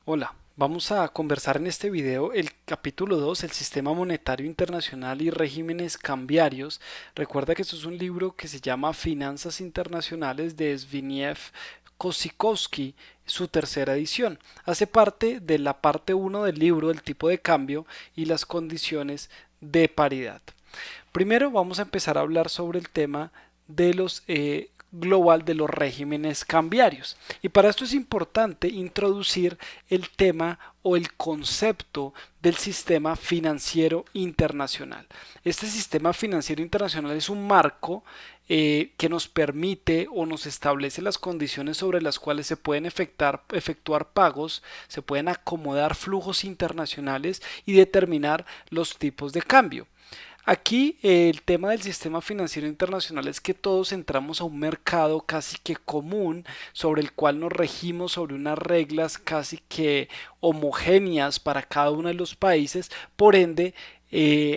Hola, vamos a conversar en este video el capítulo 2, el sistema monetario internacional y regímenes cambiarios. Recuerda que esto es un libro que se llama Finanzas Internacionales de Zbigniew Kosikowski, su tercera edición. Hace parte de la parte uno del libro, el tipo de cambio y las condiciones de paridad. Primero vamos a empezar a hablar sobre el tema de los global de los regímenes cambiarios. Y para esto es importante introducir el tema o el concepto del sistema financiero internacional. Este sistema financiero internacional es un marco que nos permite o nos establece las condiciones sobre las cuales se pueden efectuar pagos, se pueden acomodar flujos internacionales y determinar los tipos de cambio. Aquí el tema del sistema financiero internacional es que todos entramos a un mercado casi que común sobre el cual nos regimos sobre unas reglas casi que homogéneas para cada uno de los países, por ende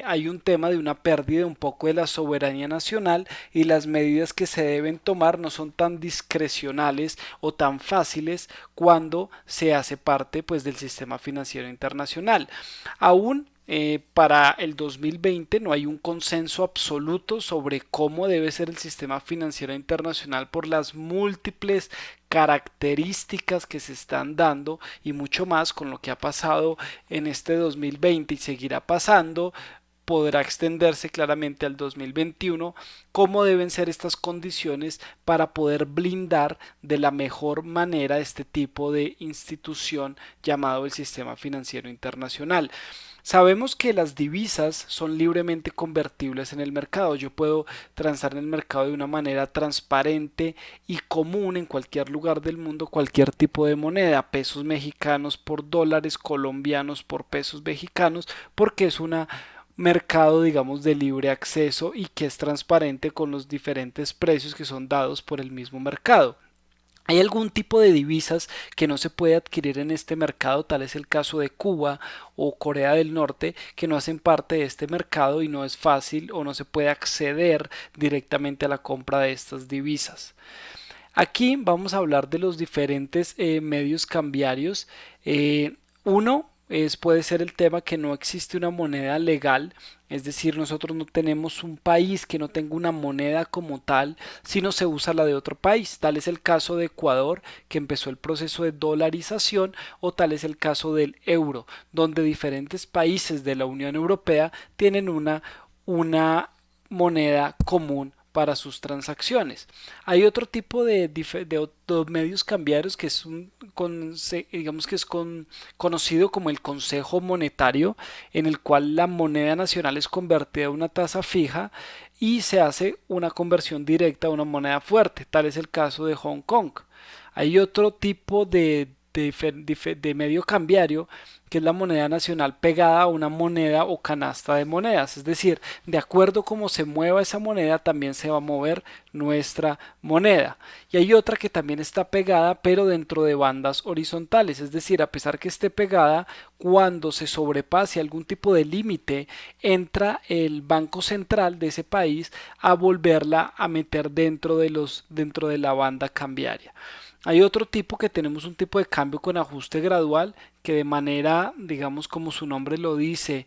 hay un tema de una pérdida un poco de la soberanía nacional y las medidas que se deben tomar no son tan discrecionales o tan fáciles cuando se hace parte pues del sistema financiero internacional. Aún para el 2020 no hay un consenso absoluto sobre cómo debe ser el sistema financiero internacional por las múltiples características que se están dando y mucho más con lo que ha pasado en este 2020 y seguirá pasando podrá extenderse claramente al 2021, cómo deben ser estas condiciones para poder blindar de la mejor manera este tipo de institución llamado el sistema financiero internacional. Sabemos que las divisas son libremente convertibles en el mercado. Yo puedo transar en el mercado de una manera transparente y común en cualquier lugar del mundo cualquier tipo de moneda, pesos mexicanos por dólares, colombianos por pesos mexicanos, porque es un mercado, digamos, de libre acceso y que es transparente con los diferentes precios que son dados por el mismo mercado. ¿Hay algún tipo de divisas que no se puede adquirir en este mercado? Tal es el caso de Cuba o Corea del Norte, que no hacen parte de este mercado y no es fácil o no se puede acceder directamente a la compra de estas divisas. Aquí vamos a hablar de los diferentes medios cambiarios. Uno puede ser el tema que no existe una moneda legal, es decir, nosotros no tenemos un país que no tenga una moneda como tal, sino se usa la de otro país. Tal es el caso de Ecuador, que empezó el proceso de dolarización, o tal es el caso del euro, donde diferentes países de la Unión Europea tienen una moneda común para sus transacciones. Hay otro tipo de medios cambiarios que es digamos que es conocido como el Consejo Monetario, en el cual la moneda nacional es convertida a una tasa fija y se hace una conversión directa a una moneda fuerte. Tal es el caso de Hong Kong. Hay otro tipo de medio cambiario que es la moneda nacional pegada a una moneda o canasta de monedas, es decir, de acuerdo cómo se mueva esa moneda también se va a mover nuestra moneda. Y hay otra que también está pegada pero dentro de bandas horizontales, es decir, a pesar que esté pegada, cuando se sobrepase algún tipo de límite, entra el Banco Central de ese país a volverla a meter dentro de la banda cambiaria. Hay otro tipo que tenemos un tipo de cambio con ajuste gradual que de manera, digamos como su nombre lo dice,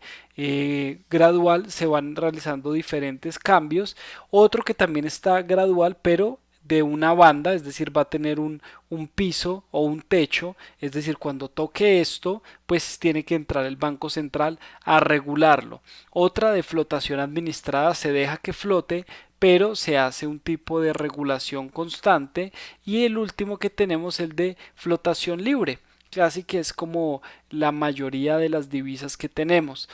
gradual se van realizando diferentes cambios. Otro que también está gradual pero de una banda, es decir, va a tener un piso o un techo, es decir, cuando toque esto, pues tiene que entrar el Banco Central a regularlo. Otra de flotación administrada se deja que flote, pero se hace un tipo de regulación constante y el último que tenemos es el de flotación libre, casi que es como la mayoría de las divisas que tenemos.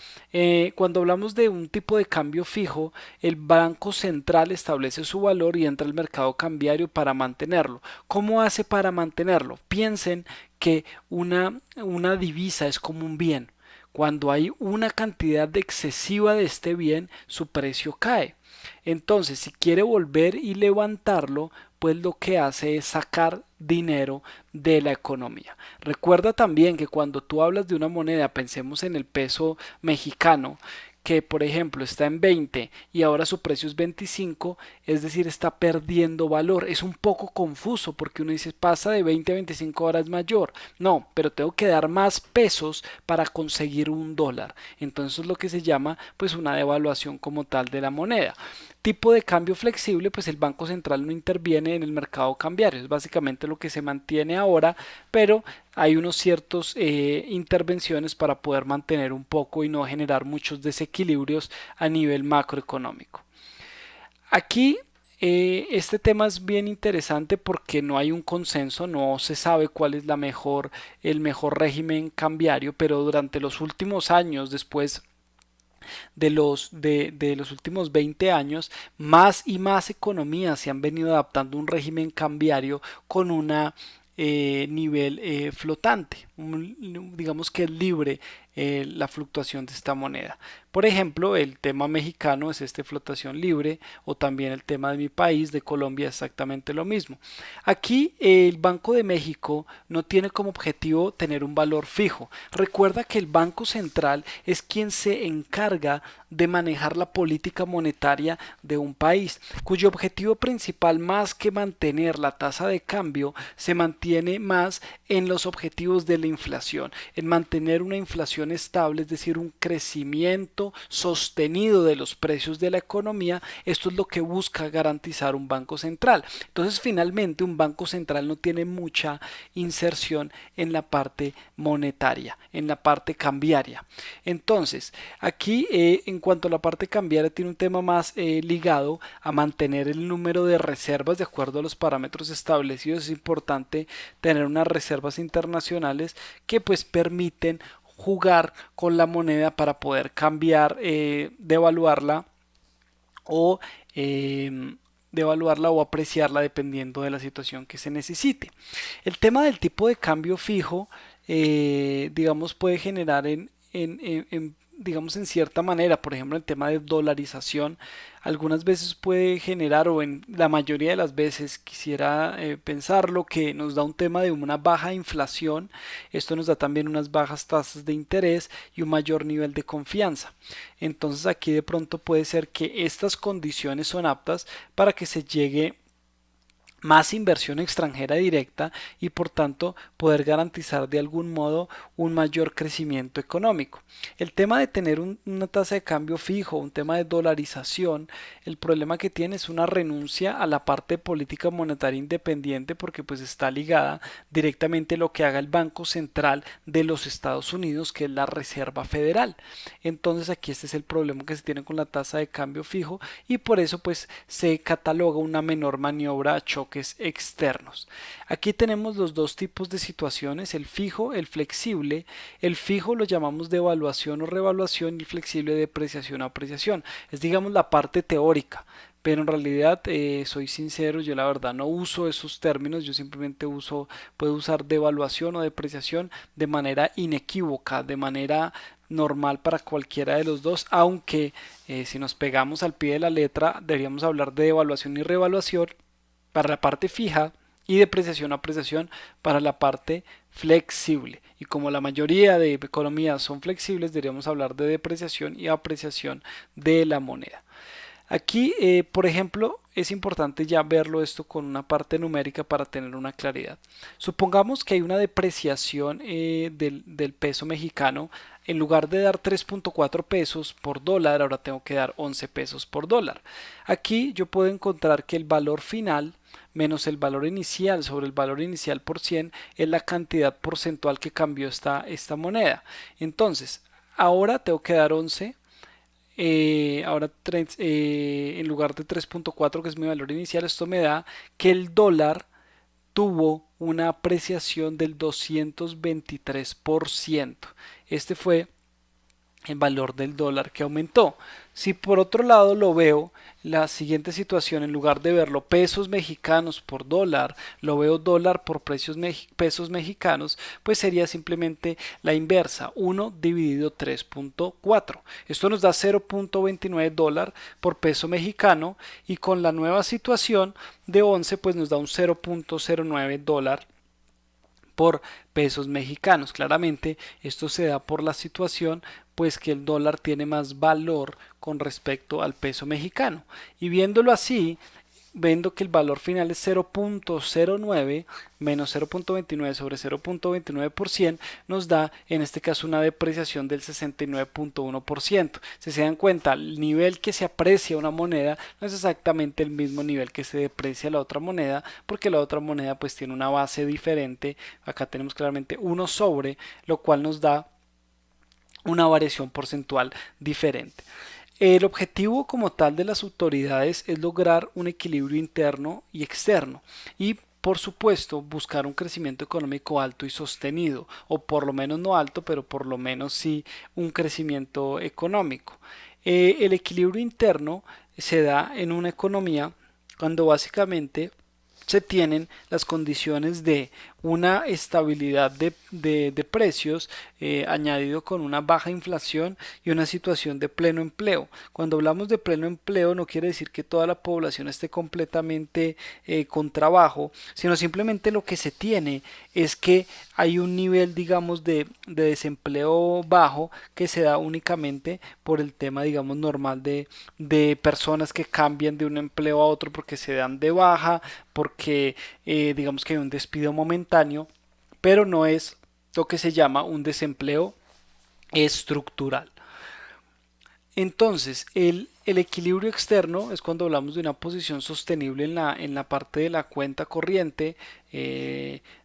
Cuando hablamos de un tipo de cambio fijo, el Banco Central establece su valor y entra al mercado cambiario para mantenerlo. ¿Cómo hace para mantenerlo? Piensen que una divisa es como un bien. Cuando hay una cantidad excesiva de este bien, su precio cae. Entonces, si quiere volver y levantarlo, pues lo que hace es sacar dinero de la economía. Recuerda también que cuando tú hablas de una moneda, pensemos en el peso mexicano, que por ejemplo está en 20 y ahora su precio es 25, es decir, está perdiendo valor. Es un poco confuso porque uno dice pasa de 20 a 25 horas mayor. No, pero tengo que dar más pesos para conseguir un dólar. Entonces es lo que se llama pues una devaluación como tal de la moneda. Tipo de cambio flexible, pues el Banco Central no interviene en el mercado cambiario, es básicamente lo que se mantiene ahora, pero hay unos ciertos intervenciones para poder mantener un poco y no generar muchos desequilibrios a nivel macroeconómico. Aquí este tema es bien interesante porque no hay un consenso, no se sabe cuál es el mejor régimen cambiario, pero durante los últimos años, después de los últimos 20 años, más y más economías se han venido adaptando a un régimen cambiario con una nivel flotante, digamos que es libre la fluctuación de esta moneda. Por ejemplo, el tema mexicano es este flotación libre o también el tema de mi país, de Colombia, exactamente lo mismo. Aquí el Banco de México no tiene como objetivo tener un valor fijo. Recuerda que el Banco Central es quien se encarga de manejar la política monetaria de un país, cuyo objetivo principal más que mantener la tasa de cambio se mantiene más en los objetivos de la inflación, en mantener una inflación estable, es decir, un crecimiento sostenido de los precios de la economía. Esto es lo que busca garantizar un banco central. Entonces, finalmente, un banco central no tiene mucha inserción en la parte monetaria, en la parte cambiaria. Entonces, aquí en cuanto a la parte cambiaria tiene un tema más ligado a mantener el número de reservas de acuerdo a los parámetros establecidos. Es importante tener unas reservas internacionales que pues permiten jugar con la moneda para poder cambiar, devaluarla o devaluarla o apreciarla dependiendo de la situación que se necesite. El tema del tipo de cambio fijo, digamos, puede generar digamos, en cierta manera, por ejemplo, el tema de dolarización, algunas veces puede generar, o en la mayoría de las veces quisiera pensarlo, que nos da un tema de una baja inflación. Esto nos da también unas bajas tasas de interés y un mayor nivel de confianza. Entonces aquí de pronto puede ser que estas condiciones son aptas para que se llegue más inversión extranjera directa y por tanto poder garantizar de algún modo un mayor crecimiento económico. El tema de tener una tasa de cambio fijo, un tema de dolarización, el problema que tiene es una renuncia a la parte de política monetaria independiente porque pues está ligada directamente a lo que haga el Banco Central de los Estados Unidos, que es la Reserva Federal. Entonces aquí este es el problema que se tiene con la tasa de cambio fijo y por eso pues se cataloga una menor maniobra a choque externos. Aquí tenemos los dos tipos de situaciones, el fijo, el flexible. El fijo lo llamamos devaluación o revaluación y el flexible depreciación o apreciación. Es digamos la parte teórica. Pero en realidad, soy sincero, yo la verdad no uso esos términos, yo simplemente puedo usar devaluación o depreciación de manera inequívoca, de manera normal para cualquiera de los dos, aunque si nos pegamos al pie de la letra deberíamos hablar de devaluación y revaluación para la parte fija y depreciación o apreciación para la parte flexible. Y como la mayoría de economías son flexibles, deberíamos hablar de depreciación y apreciación de la moneda. Aquí, por ejemplo, es importante ya verlo esto con una parte numérica para tener una claridad. Supongamos que hay una depreciación del peso mexicano. En lugar de dar 3.4 pesos por dólar, ahora tengo que dar 11 pesos por dólar. Aquí yo puedo encontrar que el valor final menos el valor inicial sobre el valor inicial por 100 es la cantidad porcentual que cambió esta moneda. Entonces, ahora tengo que dar 11. Ahora en lugar de 3.4 que es mi valor inicial, esto me da que el dólar tuvo una apreciación del 223%. Este fue el valor del dólar que aumentó. Si por otro lado lo veo, la siguiente situación, en lugar de verlo pesos mexicanos por dólar, lo veo dólar por pesos mexicanos, pues sería simplemente la inversa, 1 dividido 3.4. Esto nos da 0.29 dólar por peso mexicano y con la nueva situación de 11 pues nos da un 0.09 dólar por pesos mexicanos. Claramente esto se da por la situación pues que el dólar tiene más valor con respecto al peso mexicano. Y viéndolo así, viendo que el valor final es 0.09 menos 0.29 sobre 0.29%, nos da en este caso una depreciación del 69.1%. Si se dan cuenta, el nivel que se aprecia una moneda no es exactamente el mismo nivel que se deprecia la otra moneda, porque la otra moneda pues tiene una base diferente. Acá tenemos claramente 1 sobre, lo cual nos da una variación porcentual diferente. El objetivo como tal de las autoridades es lograr un equilibrio interno y externo y por supuesto buscar un crecimiento económico alto y sostenido, o por lo menos no alto, pero por lo menos sí un crecimiento económico. El equilibrio interno se da en una economía cuando básicamente se tienen las condiciones de una estabilidad de precios, añadido con una baja inflación y una situación de pleno empleo. Cuando hablamos de pleno empleo no quiere decir que toda la población esté completamente con trabajo, sino simplemente lo que se tiene es que hay un nivel, digamos, de desempleo bajo que se da únicamente por el tema, digamos, normal de personas que cambian de un empleo a otro porque se dan de baja, porque digamos que hay un despido momentáneo, pero no es lo que se llama un desempleo estructural. Entonces, el equilibrio externo es cuando hablamos de una posición sostenible en la parte de la cuenta corriente.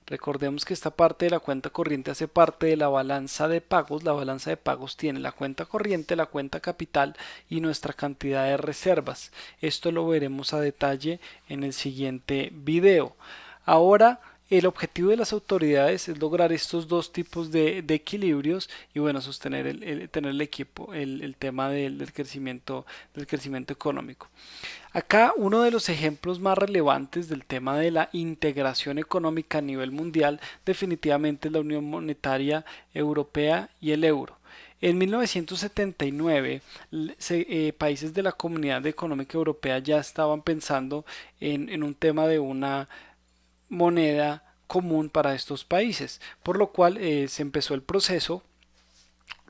Recordemos que esta parte de la cuenta corriente hace parte de la balanza de pagos. La balanza de pagos tiene la cuenta corriente, la cuenta capital y nuestra cantidad de reservas. Esto lo veremos a detalle en el siguiente video. Ahora, el objetivo de las autoridades es lograr estos dos tipos de equilibrios y bueno, sostener tener el equipo, el tema del crecimiento económico. Acá uno de los ejemplos más relevantes del tema de la integración económica a nivel mundial definitivamente es la Unión Monetaria Europea y el euro. En 1979, países de la Comunidad Económica Europea ya estaban pensando en un tema de una moneda común para estos países, por lo cual se empezó el proceso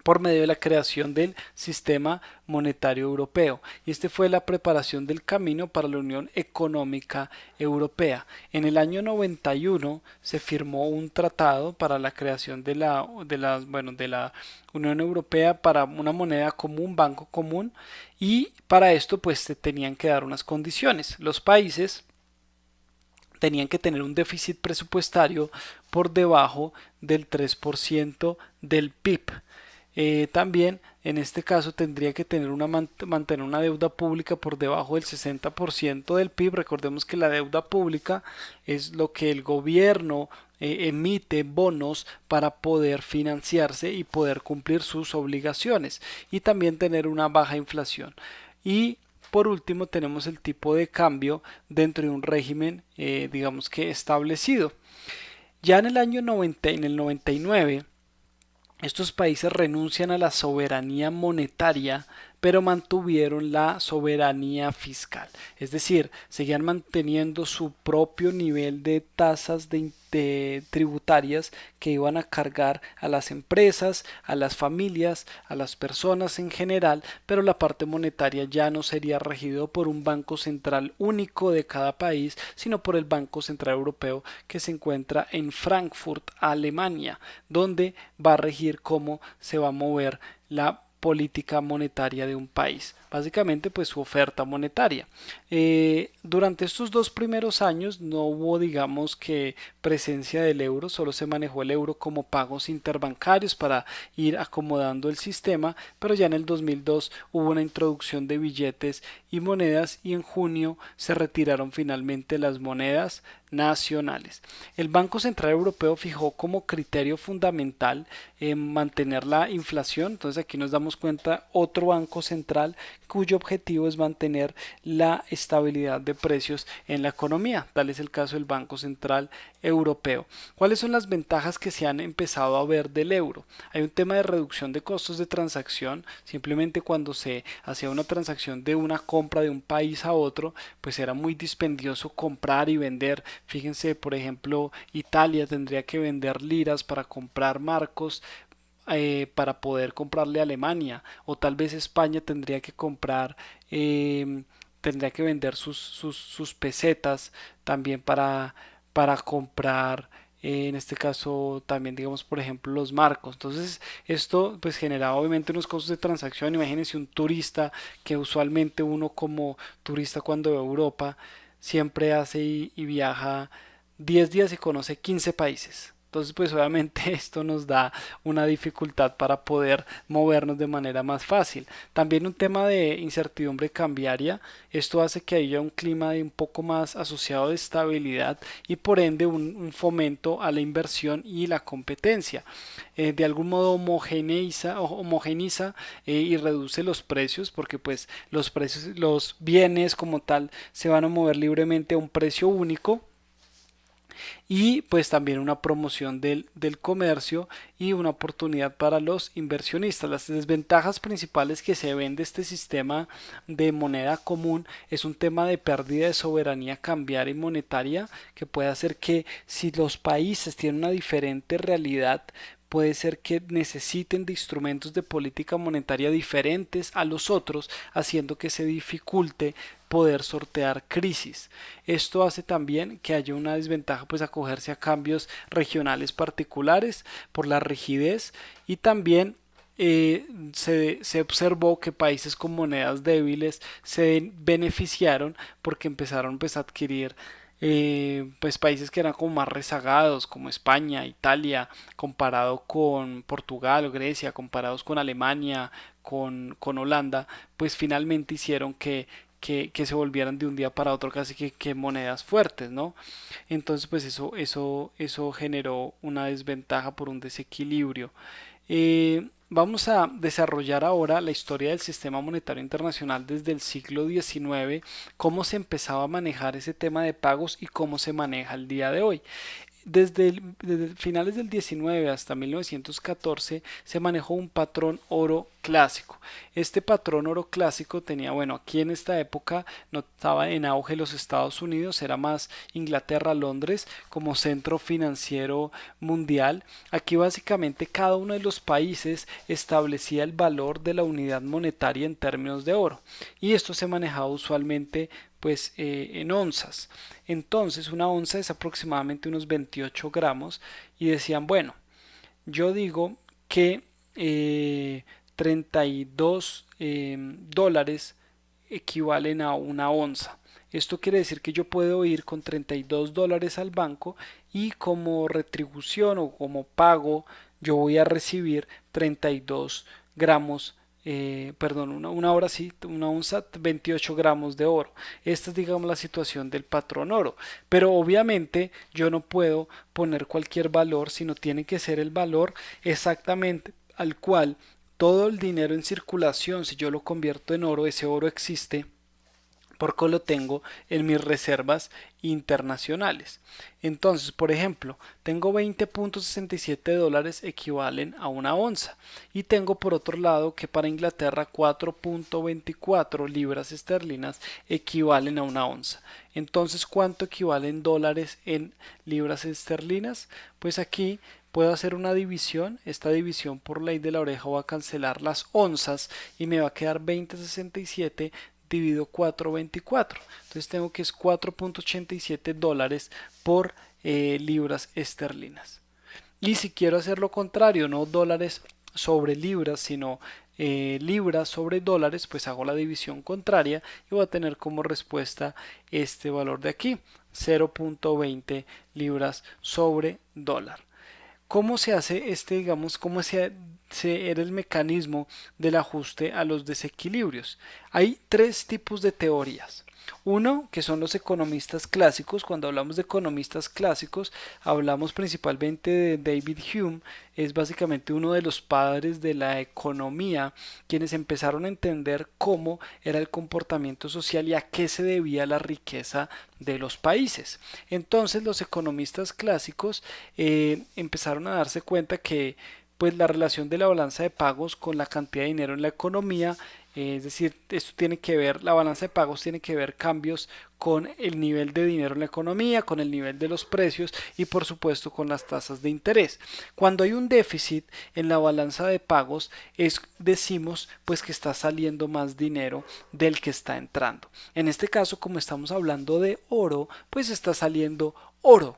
por medio de la creación del sistema monetario europeo, y este fue la preparación del camino para la Unión Económica Europea. En el año 91 se firmó un tratado para la creación de la Unión Europea para una moneda común, banco común, y para esto pues se tenían que dar unas condiciones. Los países tenían que tener un déficit presupuestario por debajo del 3% del PIB. También en este caso tendría que tener mantener una deuda pública por debajo del 60% del PIB. Recordemos que la deuda pública es lo que el gobierno emite bonos para poder financiarse y poder cumplir sus obligaciones, y también tener una baja inflación. Y por último tenemos el tipo de cambio dentro de un régimen digamos que establecido. Ya en el año 90, en el 99, estos países renuncian a la soberanía monetaria, pero mantuvieron la soberanía fiscal. Es decir, seguían manteniendo su propio nivel de tasas de tributarias que iban a cargar a las empresas, a las familias, a las personas en general, pero la parte monetaria ya no sería regido por un banco central único de cada país, sino por el Banco Central Europeo, que se encuentra en Frankfurt, Alemania, donde va a regir cómo se va a mover la política monetaria de un país, básicamente pues su oferta monetaria. Durante estos dos primeros años no hubo, digamos, que presencia del euro, solo se manejó el euro como pagos interbancarios para ir acomodando el sistema, pero ya en el 2002 hubo una introducción de billetes y monedas, y en junio se retiraron finalmente las monedas nacionales. El Banco Central Europeo fijó como criterio fundamental mantener la inflación. Entonces aquí nos damos cuenta otro banco central cuyo objetivo es mantener la estabilidad de precios en la economía. Tal es el caso del Banco Central Europeo. ¿Cuáles son las ventajas que se han empezado a ver del euro? Hay un tema de reducción de costos de transacción. Simplemente cuando se hacía una transacción de una compra de un país a otro, pues era muy dispendioso comprar y vender. Fíjense, por ejemplo, Italia tendría que vender liras para comprar marcos. para poder comprarle a Alemania, o tal vez España tendría que comprar, tendría que vender sus pesetas también para comprar, en este caso también digamos por ejemplo los marcos. Entonces esto pues generaba obviamente unos costos de transacción. Imagínense un turista, que usualmente uno como turista cuando va a Europa siempre hace y viaja 10 días y conoce 15 países. Entonces, pues obviamente esto nos da una dificultad para poder movernos de manera más fácil. También un tema de incertidumbre cambiaria. Esto hace que haya un clima de un poco más asociado de estabilidad y por ende un fomento a la inversión y la competencia. De algún modo homogeniza y reduce los precios, porque pues los precios, los bienes como tal se van a mover libremente a un precio único, y pues también una promoción del comercio y una oportunidad para los inversionistas. Las desventajas principales que se ven de este sistema de moneda común es un tema de pérdida de soberanía cambiaria y monetaria, que puede hacer que si los países tienen una diferente realidad, puede ser que necesiten de instrumentos de política monetaria diferentes a los otros, haciendo que se dificulte poder sortear crisis. Esto hace también que haya una desventaja pues acogerse a cambios regionales particulares por la rigidez, y también se observó que países con monedas débiles se beneficiaron porque empezaron pues a adquirir pues países que eran como más rezagados, como España, Italia, comparado con Portugal o Grecia, comparados con Alemania, con Holanda, pues finalmente hicieron que se volvieran de un día para otro casi que monedas fuertes, ¿no? Entonces, pues eso generó una desventaja por un desequilibrio. Vamos a desarrollar ahora la historia del sistema monetario internacional desde el siglo XIX, cómo se empezaba a manejar ese tema de pagos y cómo se maneja el día de hoy. Desde finales del 19 hasta 1914 se manejó un patrón oro clásico. Este patrón oro clásico tenía, bueno, aquí en esta época no estaba en auge los Estados Unidos, era más Inglaterra, Londres como centro financiero mundial. Aquí básicamente cada uno de los países establecía el valor de la unidad monetaria en términos de oro, y esto se manejaba usualmente pues en onzas. Entonces una onza es aproximadamente unos 28 gramos, y decían, bueno, yo digo que 32 dólares equivalen a una onza. Esto quiere decir que yo puedo ir con 32 dólares al banco, y como retribución o como pago yo voy a recibir 32 gramos, perdón, una hora sí, una onza, 28 gramos de oro. Esta es, digamos, la situación del patrón oro. Pero obviamente yo no puedo poner cualquier valor, sino tiene que ser el valor exactamente al cual todo el dinero en circulación, si yo lo convierto en oro, ese oro existe porque lo tengo en mis reservas internacionales. Entonces, por ejemplo, tengo 20.67 dólares equivalen a una onza, y tengo por otro lado que para Inglaterra 4.24 libras esterlinas equivalen a una onza. Entonces, ¿cuánto equivalen dólares en libras esterlinas? Pues aquí puedo hacer una división. Esta división por ley de la oreja va a cancelar las onzas y me va a quedar 20.67 dividido 4.24. Entonces tengo que es 4.87 dólares por libras esterlinas. Y si quiero hacer lo contrario, no dólares sobre libras, sino libras sobre dólares, pues hago la división contraria y voy a tener como respuesta este valor de aquí, 0.20 libras sobre dólar. ¿Cómo se hace digamos, cómo era el mecanismo del ajuste a los desequilibrios? Hay tres tipos de teorías. Uno, que son los economistas clásicos. Cuando hablamos de economistas clásicos, hablamos principalmente de David Hume. Es básicamente uno de los padres de la economía, quienes empezaron a entender cómo era el comportamiento social y a qué se debía la riqueza de los países. Entonces los economistas clásicos empezaron a darse cuenta que pues la relación de la balanza de pagos con la cantidad de dinero en la economía Es decir, esto tiene que ver, la balanza de pagos tiene que ver cambios con el nivel de dinero en la economía, con el nivel de los precios y por supuesto con las tasas de interés. Cuando hay un déficit en la balanza de pagos, decimos pues que está saliendo más dinero del que está entrando. En este caso, como estamos hablando de oro, pues está saliendo oro.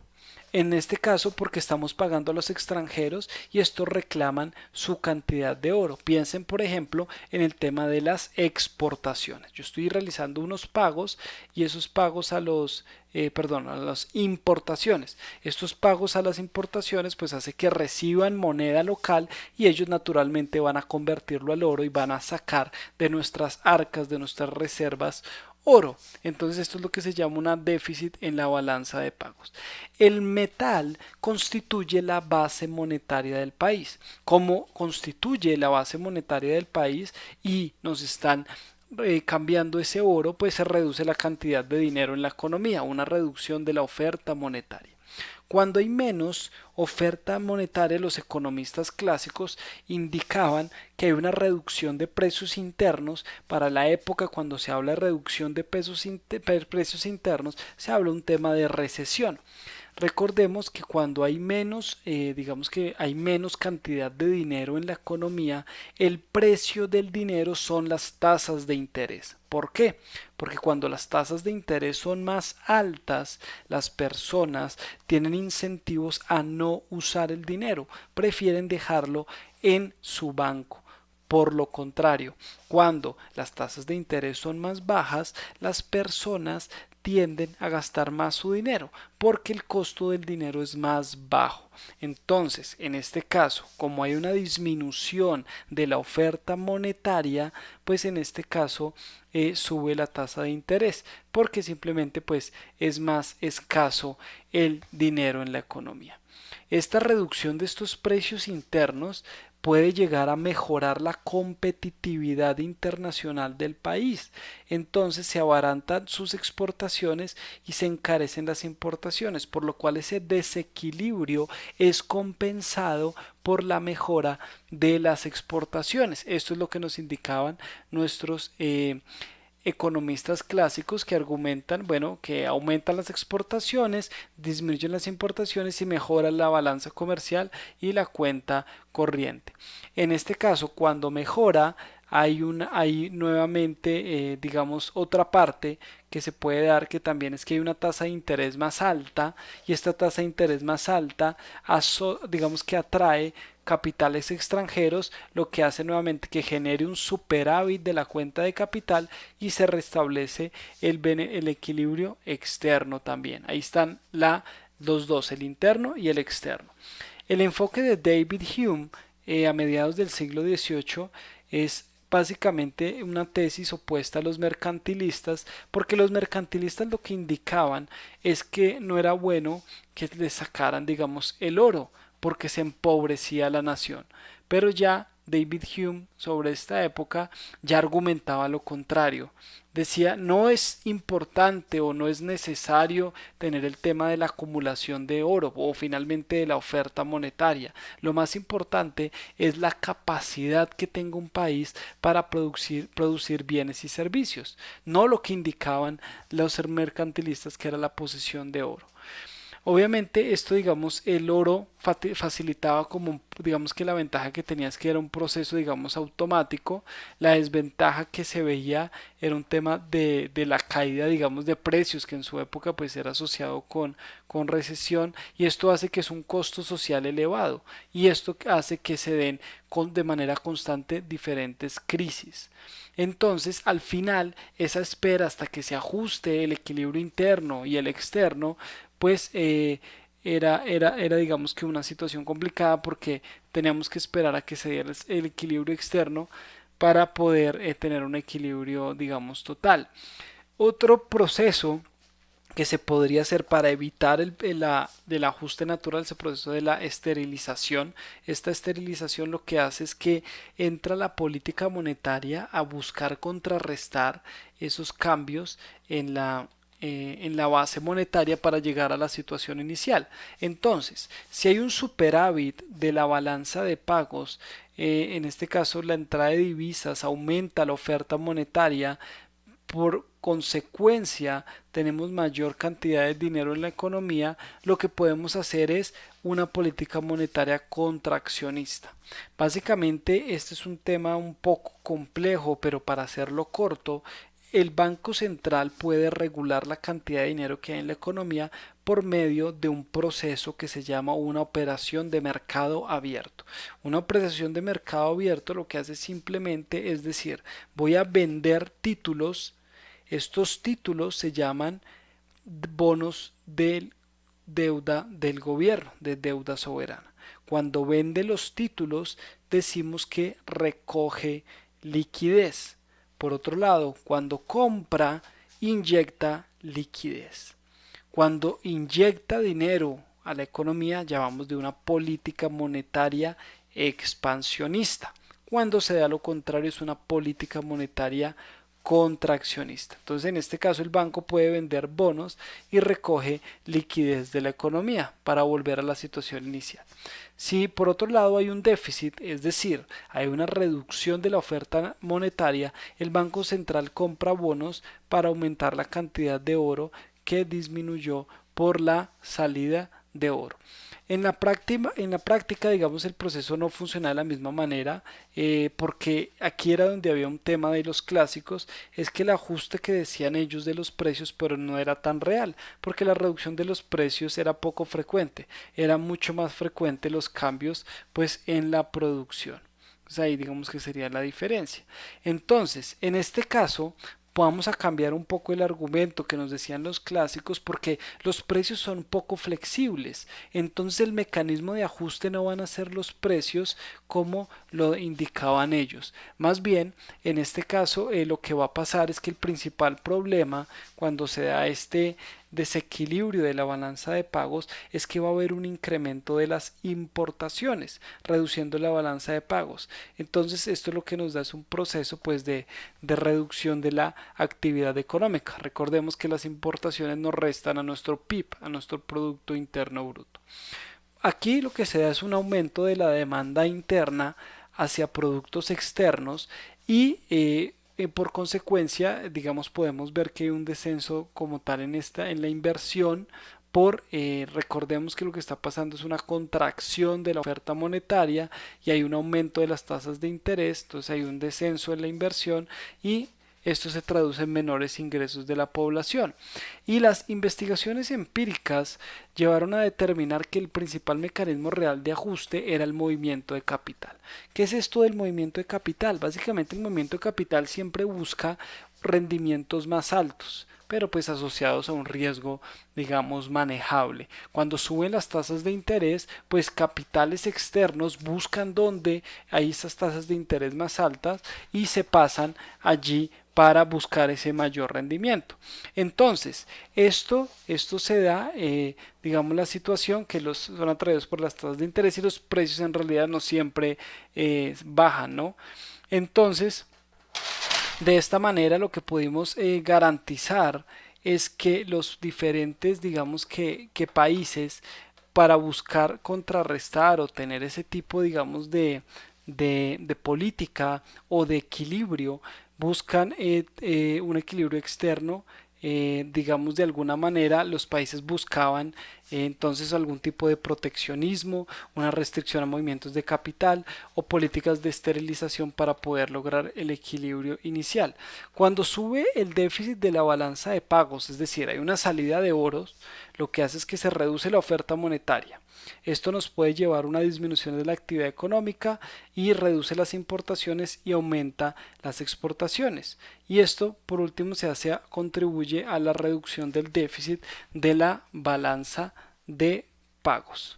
En este caso porque estamos pagando a los extranjeros y estos reclaman su cantidad de oro. Piensen por ejemplo en el tema de las exportaciones. Yo estoy realizando unos pagos y esos pagos a las importaciones. Estos pagos a las importaciones pues hace que reciban moneda local y ellos naturalmente van a convertirlo al oro y van a sacar de nuestras arcas, de nuestras reservas oro. Entonces esto es lo que se llama una déficit en la balanza de pagos. El metal constituye la base monetaria del país. Como constituye la base monetaria del país y nos están cambiando ese oro, pues se reduce la cantidad de dinero en la economía, una reducción de la oferta monetaria. Cuando hay menos oferta monetaria, los economistas clásicos indicaban que hay una reducción de precios internos. Para la época, cuando se habla de reducción de precios internos, se habla un tema de recesión. Recordemos que cuando hay menos, digamos que hay menos cantidad de dinero en la economía, el precio del dinero son las tasas de interés. ¿Por qué? Porque cuando las tasas de interés son más altas, las personas tienen incentivos a no usar el dinero, prefieren dejarlo en su banco. Por lo contrario, cuando las tasas de interés son más bajas, las personas tienden a gastar más su dinero porque el costo del dinero es más bajo. Entonces, en este caso, como hay una disminución de la oferta monetaria, pues en este caso sube la tasa de interés porque simplemente pues es más escaso el dinero en la economía. Esta reducción de estos precios internos puede llegar a mejorar la competitividad internacional del país. Entonces se abarantan sus exportaciones y se encarecen las importaciones, por lo cual ese desequilibrio es compensado por la mejora de las exportaciones. Esto es lo que nos indicaban nuestros economistas clásicos que argumentan, bueno, que aumentan las exportaciones, disminuyen las importaciones y mejoran la balanza comercial y la cuenta corriente. En este caso, cuando mejora, hay nuevamente, digamos, otra parte que se puede dar que también es que hay una tasa de interés más alta y esta tasa de interés más alta, digamos que atrae capitales extranjeros, lo que hace nuevamente que genere un superávit de la cuenta de capital y se restablece el equilibrio externo también. Ahí están los dos, el interno y el externo. El enfoque de David Hume a mediados del siglo XVIII es básicamente una tesis opuesta a los mercantilistas, porque los mercantilistas lo que indicaban es que no era bueno que le sacaran, digamos, el oro, porque se empobrecía la nación. Pero ya David Hume sobre esta época ya argumentaba lo contrario. Decía, no es importante o no es necesario tener el tema de la acumulación de oro o finalmente de la oferta monetaria. Lo más importante es la capacidad que tenga un país para producir bienes y servicios, no lo que indicaban los mercantilistas que era la posesión de oro. Obviamente esto, digamos, el oro facilitaba como, digamos que la ventaja que tenía es que era un proceso, digamos, automático. La desventaja que se veía era un tema de la caída, digamos, de precios que en su época pues era asociado con recesión y esto hace que es un costo social elevado y esto hace que se den de manera constante diferentes crisis. Entonces, al final, esa espera hasta que se ajuste el equilibrio interno y el externo, pues era digamos que una situación complicada porque teníamos que esperar a que se diera el equilibrio externo para poder tener un equilibrio, digamos, total. Otro proceso que se podría hacer para evitar del ajuste natural, ese proceso de la esterilización. Esta esterilización lo que hace es que entra la política monetaria a buscar contrarrestar esos cambios en la base monetaria para llegar a la situación inicial. Entonces, si hay un superávit de la balanza de pagos, en este caso la entrada de divisas aumenta la oferta monetaria, por consecuencia tenemos mayor cantidad de dinero en la economía, lo que podemos hacer es una política monetaria contraccionista. Básicamente este es un tema un poco complejo, pero para hacerlo corto, el Banco Central puede regular la cantidad de dinero que hay en la economía por medio de un proceso que se llama una operación de mercado abierto. Una operación de mercado abierto lo que hace simplemente es decir, voy a vender títulos. Estos títulos se llaman bonos de deuda del gobierno, de deuda soberana. Cuando vende los títulos decimos que recoge liquidez. Por otro lado, cuando compra, inyecta liquidez. Cuando inyecta dinero a la economía, llamamos de una política monetaria expansionista. Cuando se da lo contrario, es una política monetaria contraccionista. Entonces, en este caso, el banco puede vender bonos y recoge liquidez de la economía para volver a la situación inicial. Si por otro lado hay un déficit, es decir, hay una reducción de la oferta monetaria, el Banco Central compra bonos para aumentar la cantidad de oro que disminuyó por la salida de oro. En la práctica, digamos, el proceso no funciona de la misma manera, porque aquí era donde había un tema de los clásicos, es que el ajuste que decían ellos de los precios, pero no era tan real, porque la reducción de los precios era poco frecuente, era mucho más frecuente los cambios, pues, en la producción. Pues ahí digamos que sería la diferencia. Entonces, en este caso, vamos a cambiar un poco el argumento que nos decían los clásicos porque los precios son poco flexibles. Entonces el mecanismo de ajuste no van a ser los precios como lo indicaban ellos. Más bien, en este caso, lo que va a pasar es que el principal problema cuando se da este desequilibrio de la balanza de pagos es que va a haber un incremento de las importaciones, reduciendo la balanza de pagos. Entonces esto lo que nos da es un proceso pues de reducción de la actividad económica. Recordemos que las importaciones nos restan a nuestro PIB, a nuestro Producto Interno Bruto. Aquí lo que se da es un aumento de la demanda interna hacia productos externos y por consecuencia, digamos, podemos ver que hay un descenso como tal en la inversión recordemos que lo que está pasando es una contracción de la oferta monetaria y hay un aumento de las tasas de interés, entonces hay un descenso en la inversión y esto se traduce en menores ingresos de la población. Y las investigaciones empíricas llevaron a determinar que el principal mecanismo real de ajuste era el movimiento de capital. ¿Qué es esto del movimiento de capital? Básicamente el movimiento de capital siempre busca rendimientos más altos, pero pues asociados a un riesgo, digamos, manejable. Cuando suben las tasas de interés, pues capitales externos buscan dónde hay esas tasas de interés más altas y se pasan allí para buscar ese mayor rendimiento. Entonces, esto se da, digamos, la situación que los son atraídos por las tasas de interés y los precios en realidad no siempre bajan, ¿no? Entonces, de esta manera lo que pudimos garantizar es que los diferentes, digamos que países para buscar contrarrestar o tener ese tipo, digamos, de política o de equilibrio, buscan un equilibrio externo. Digamos de alguna manera los países buscaban entonces algún tipo de proteccionismo, una restricción a movimientos de capital o políticas de esterilización para poder lograr el equilibrio inicial. Cuando sube el déficit de la balanza de pagos, es decir, hay una salida de oros, lo que hace es que se reduce la oferta monetaria. Esto nos puede llevar a una disminución de la actividad económica y reduce las importaciones y aumenta las exportaciones. Y esto, por último, contribuye a la reducción del déficit de la balanza de pagos.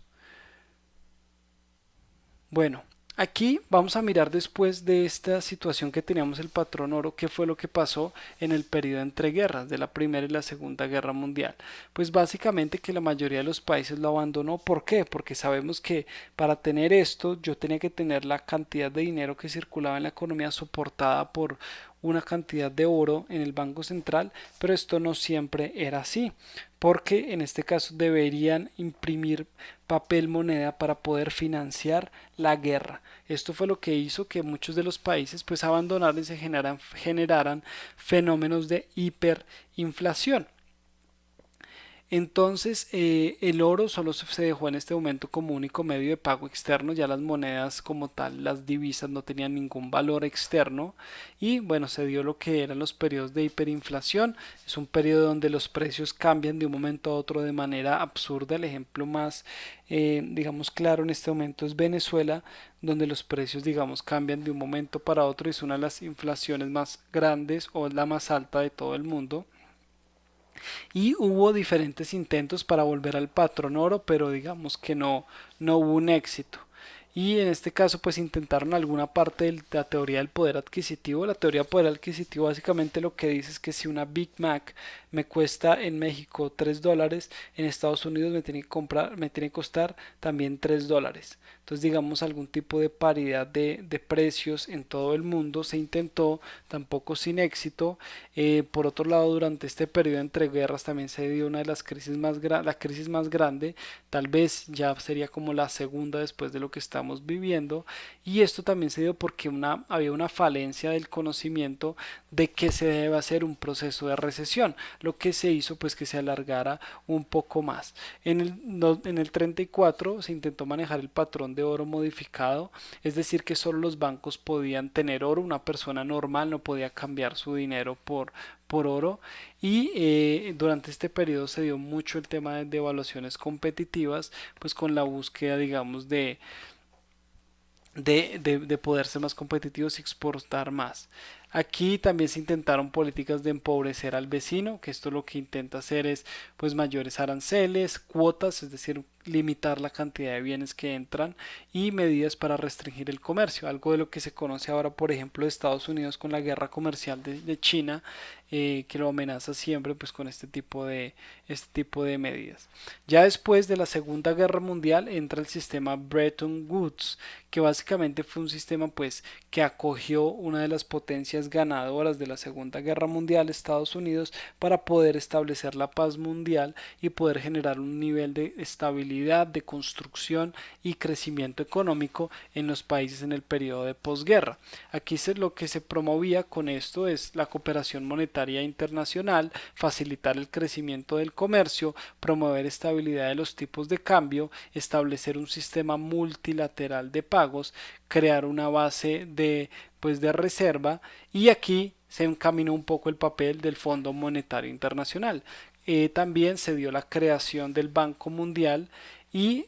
Bueno, Aquí vamos a mirar después de esta situación que teníamos el patrón oro, qué fue lo que pasó en el periodo entre guerras de la Primera y la Segunda Guerra Mundial. Pues básicamente que la mayoría de los países lo abandonó. ¿Por qué? Porque sabemos que para tener esto yo tenía que tener la cantidad de dinero que circulaba en la economía soportada por una cantidad de oro en el Banco Central, pero esto no siempre era así, porque en este caso deberían imprimir papel moneda para poder financiar la guerra. Esto fue lo que hizo que muchos de los países pues abandonaran y se generaran fenómenos de hiperinflación. Entonces, el oro solo se dejó en este momento como único medio de pago externo, ya las monedas como tal, las divisas no tenían ningún valor externo y bueno, se dio lo que eran los periodos de hiperinflación. Es un periodo donde los precios cambian de un momento a otro de manera absurda. El ejemplo más, digamos, claro en este momento es Venezuela, donde los precios, digamos, cambian de un momento para otro y es una de las inflaciones más grandes o es la más alta de todo el mundo y hubo diferentes intentos para volver al patrón oro, pero digamos que no hubo un éxito. Y en este caso pues intentaron alguna parte de la teoría del poder adquisitivo. La teoría del poder adquisitivo básicamente lo que dice es que si una Big Mac me cuesta en México $3, en Estados Unidos me tiene que costar también $3. Entonces digamos algún tipo de paridad de precios en todo el mundo se intentó, tampoco sin éxito. Por otro lado, durante este periodo entre guerras también se dio una de las crisis la crisis más grande, tal vez ya sería como la segunda después de lo que estamos viviendo, y esto también se dio porque había una falencia del conocimiento de que se debe hacer un proceso de recesión, lo que se hizo pues que se alargara un poco más. En el 34 se intentó manejar el patrón de oro modificado, es decir que solo los bancos podían tener oro, una persona normal no podía cambiar su dinero por oro y durante este periodo se dio mucho el tema de devaluaciones competitivas pues con la búsqueda digamos de poder ser más competitivos y exportar más. Aquí también se intentaron políticas de empobrecer al vecino, que esto lo que intenta hacer es pues mayores aranceles, cuotas, es decir, limitar la cantidad de bienes que entran y medidas para restringir el comercio, algo de lo que se conoce ahora por ejemplo de Estados Unidos con la guerra comercial de China, que lo amenaza siempre pues con este tipo de medidas. Ya después de la Segunda Guerra Mundial entra el sistema Bretton Woods, que básicamente fue un sistema pues que acogió una de las potencias ganadoras de la Segunda Guerra Mundial, Estados Unidos, para poder establecer la paz mundial y poder generar un nivel de estabilidad, de construcción y crecimiento económico en los países en el periodo de posguerra. Aquí lo que se promovía con esto es la cooperación monetaria internacional, facilitar el crecimiento del comercio, promover estabilidad de los tipos de cambio, establecer un sistema multilateral de pagos, crear una base de reserva y aquí se encaminó un poco el papel del Fondo Monetario Internacional. También se dio la creación del Banco Mundial y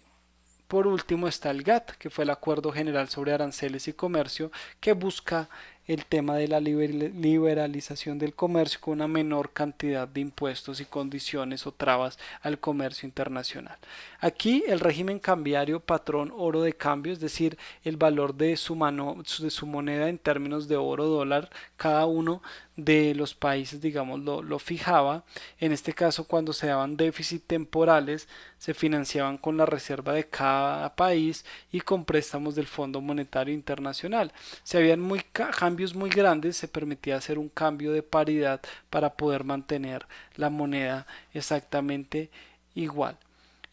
por último está el GATT, que fue el Acuerdo General sobre Aranceles y Comercio, que busca el tema de la liberalización del comercio con una menor cantidad de impuestos y condiciones o trabas al comercio internacional. Aquí el régimen cambiario patrón oro de cambio, es decir, el valor de de su moneda en términos de oro dólar, cada uno de los países, digamos, lo fijaba. En este caso, cuando se daban déficit temporales, se financiaban con la reserva de cada país y con préstamos del Fondo Monetario Internacional. Si habían cambios muy grandes, se permitía hacer un cambio de paridad para poder mantener la moneda exactamente igual.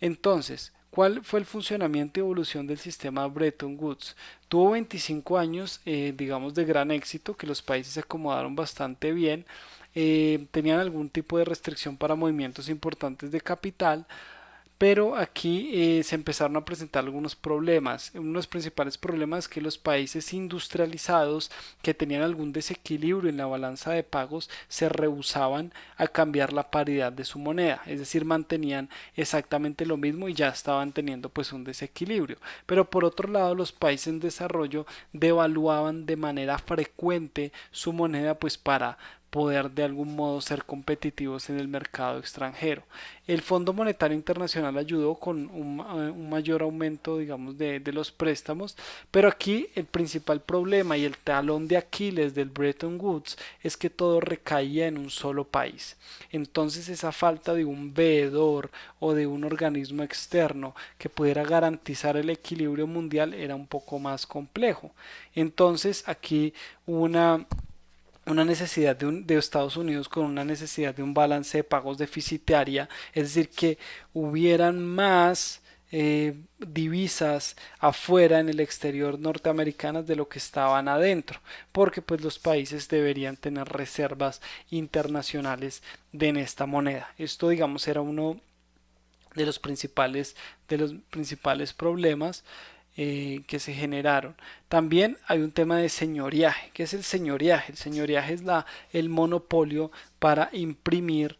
Entonces, ¿cuál fue el funcionamiento y evolución del sistema Bretton Woods? Tuvo 25 años, digamos, de gran éxito, que los países se acomodaron bastante bien, tenían algún tipo de restricción para movimientos importantes de capital, pero aquí se empezaron a presentar algunos problemas. Uno de los principales problemas es que los países industrializados que tenían algún desequilibrio en la balanza de pagos se rehusaban a cambiar la paridad de su moneda, es decir, mantenían exactamente lo mismo y ya estaban teniendo pues un desequilibrio. Pero por otro lado, los países en desarrollo devaluaban de manera frecuente su moneda pues poder de algún modo ser competitivos en el mercado extranjero. El Fondo Monetario Internacional ayudó con un mayor aumento, digamos, de los préstamos, pero aquí el principal problema y el talón de Aquiles del Bretton Woods es que todo recaía en un solo país. Entonces esa falta de un veedor o de un organismo externo que pudiera garantizar el equilibrio mundial era un poco más complejo. Entonces aquí una necesidad de Estados Unidos con una necesidad de un balance de pagos deficitaria, es decir, que hubieran más divisas afuera en el exterior norteamericanas de lo que estaban adentro, porque pues los países deberían tener reservas internacionales en esta moneda. Esto digamos era uno de los principales problemas que se generaron. También hay un tema de señoriaje. ¿Qué es el señoriaje? El señoriaje es el monopolio para imprimir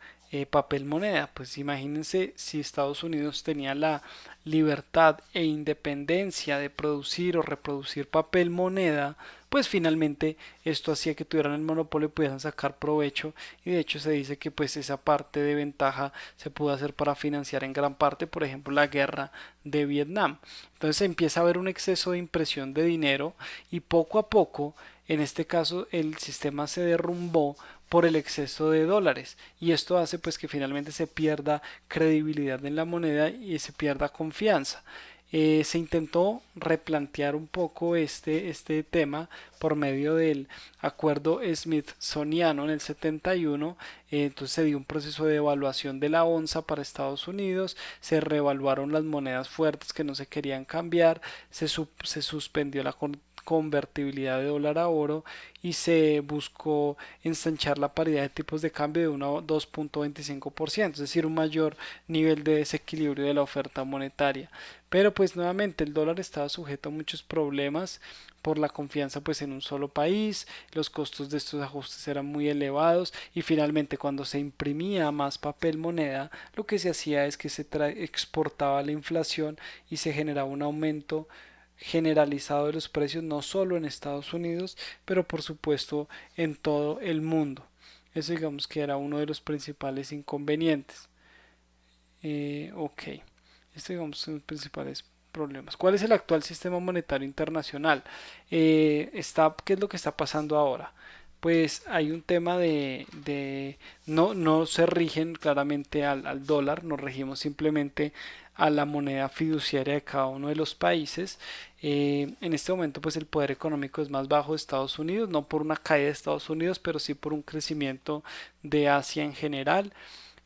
papel moneda. Pues imagínense si Estados Unidos tenía la libertad e independencia de producir o reproducir papel moneda, pues finalmente esto hacía que tuvieran el monopolio y pudieran sacar provecho, y de hecho se dice que pues esa parte de ventaja se pudo hacer para financiar en gran parte, por ejemplo, la guerra de Vietnam. Entonces empieza a haber un exceso de impresión de dinero y poco a poco, en este caso, el sistema se derrumbó por el exceso de dólares, y esto hace pues que finalmente se pierda credibilidad en la moneda y se pierda confianza. Se intentó replantear un poco este tema por medio del acuerdo Smithsoniano en el 71. Entonces se dio un proceso de evaluación de la onza para Estados Unidos, se reevaluaron las monedas fuertes que no se querían cambiar, se suspendió la convertibilidad de dólar a oro y se buscó ensanchar la paridad de tipos de cambio de 1 a 2.25%, es decir, un mayor nivel de desequilibrio de la oferta monetaria. Pero pues nuevamente el dólar estaba sujeto a muchos problemas por la confianza pues en un solo país, los costos de estos ajustes eran muy elevados y finalmente cuando se imprimía más papel moneda, lo que se hacía es que se exportaba la inflación y se generaba un aumento generalizado de los precios no solo en Estados Unidos, pero por supuesto en todo el mundo. Eso digamos que era uno de los principales inconvenientes. Ok, esto digamos son los principales problemas. ¿Cuál es el actual sistema monetario internacional? ¿Qué es lo que está pasando ahora? Pues hay un tema no se rigen claramente al dólar, nos regimos simplemente a la moneda fiduciaria de cada uno de los países. En este momento pues el poder económico es más bajo de Estados Unidos, no por una caída de Estados Unidos, pero sí por un crecimiento de Asia en general.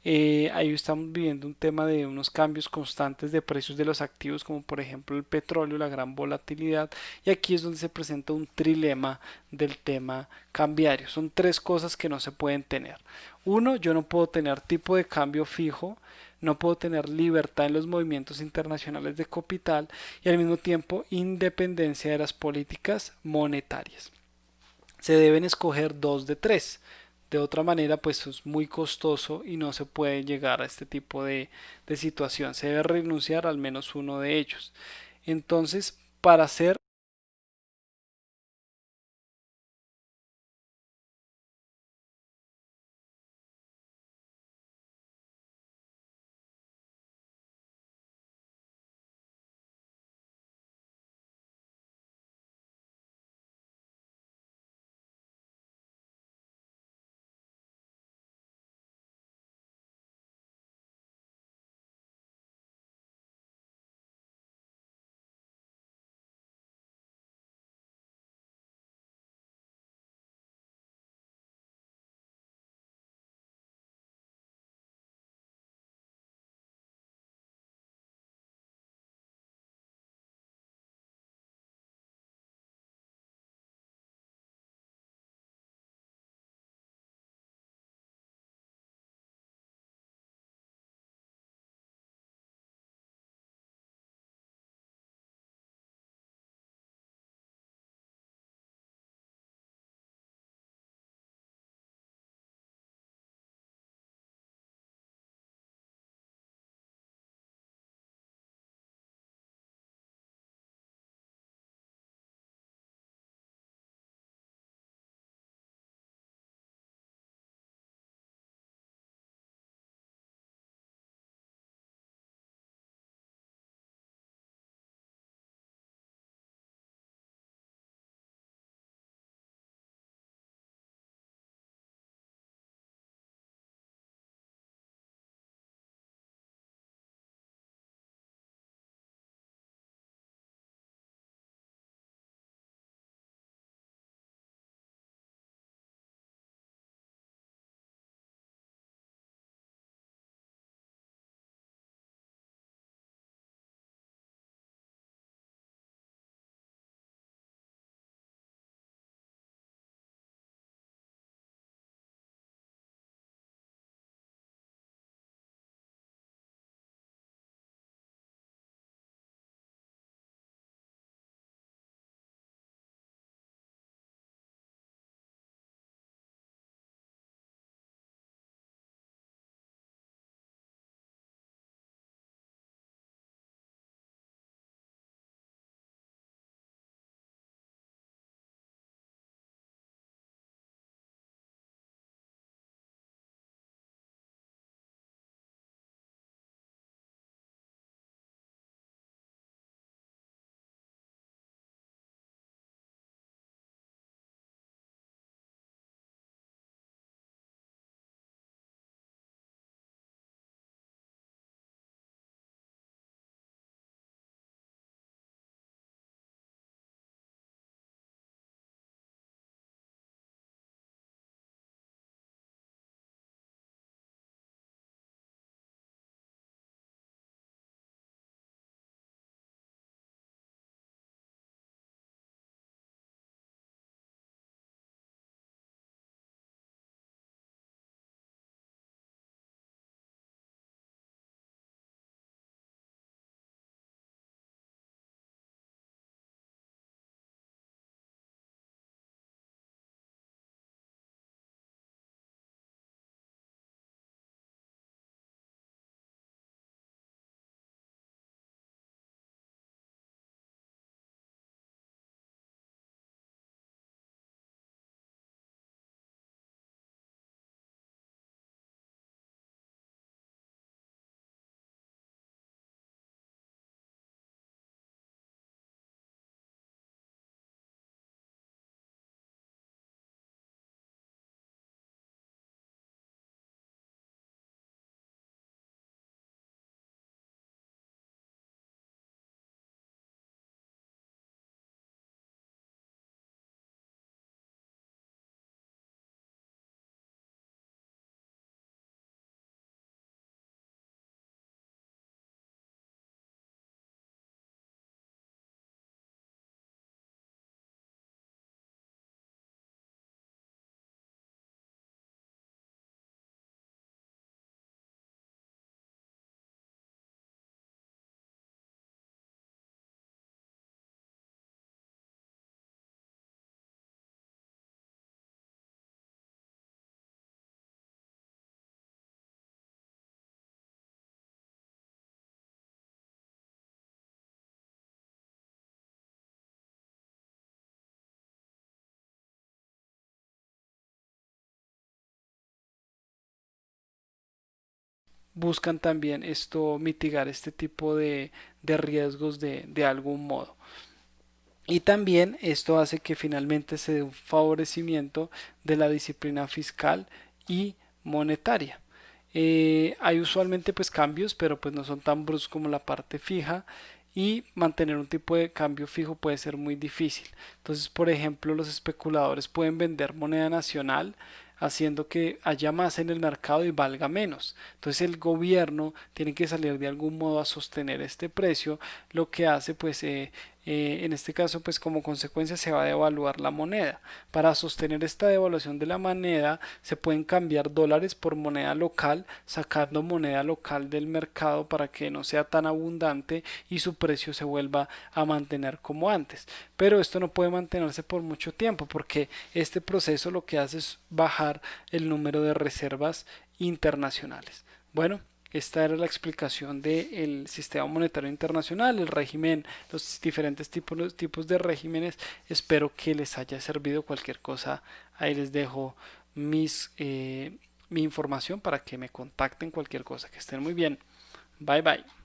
Ahí estamos viviendo un tema de unos cambios constantes de precios de los activos, como por ejemplo el petróleo, la gran volatilidad, y aquí es donde se presenta un trilema del tema cambiario. Son tres cosas que no se pueden tener. Uno, yo no puedo tener tipo de cambio fijo, no puedo tener libertad en los movimientos internacionales de capital y al mismo tiempo independencia de las políticas monetarias. Se deben escoger dos de tres. De otra manera, pues es muy costoso y no se puede llegar a este tipo de situación. Se debe renunciar al menos uno de ellos. Entonces, para hacer buscan también esto mitigar este tipo de riesgos de algún modo. Y también esto hace que finalmente se dé un favorecimiento de la disciplina fiscal y monetaria. Hay usualmente pues cambios, pero pues no son tan bruscos como la parte fija y mantener un tipo de cambio fijo puede ser muy difícil. Entonces, por ejemplo, los especuladores pueden vender moneda nacional haciendo que haya más en el mercado y valga menos. Entonces el gobierno tiene que salir de algún modo a sostener este precio, lo que hace pues en este caso pues como consecuencia se va a devaluar la moneda. Para sostener esta devaluación de la moneda se pueden cambiar dólares por moneda local, sacando moneda local del mercado para que no sea tan abundante y su precio se vuelva a mantener como antes. Pero esto no puede mantenerse por mucho tiempo porque este proceso lo que hace es bajar el número de reservas internacionales. Bueno, esta era la explicación del sistema monetario internacional, el régimen, los diferentes tipos de regímenes. Espero que les haya servido cualquier cosa. Ahí les dejo mi información para que me contacten cualquier cosa. Que estén muy bien. Bye bye.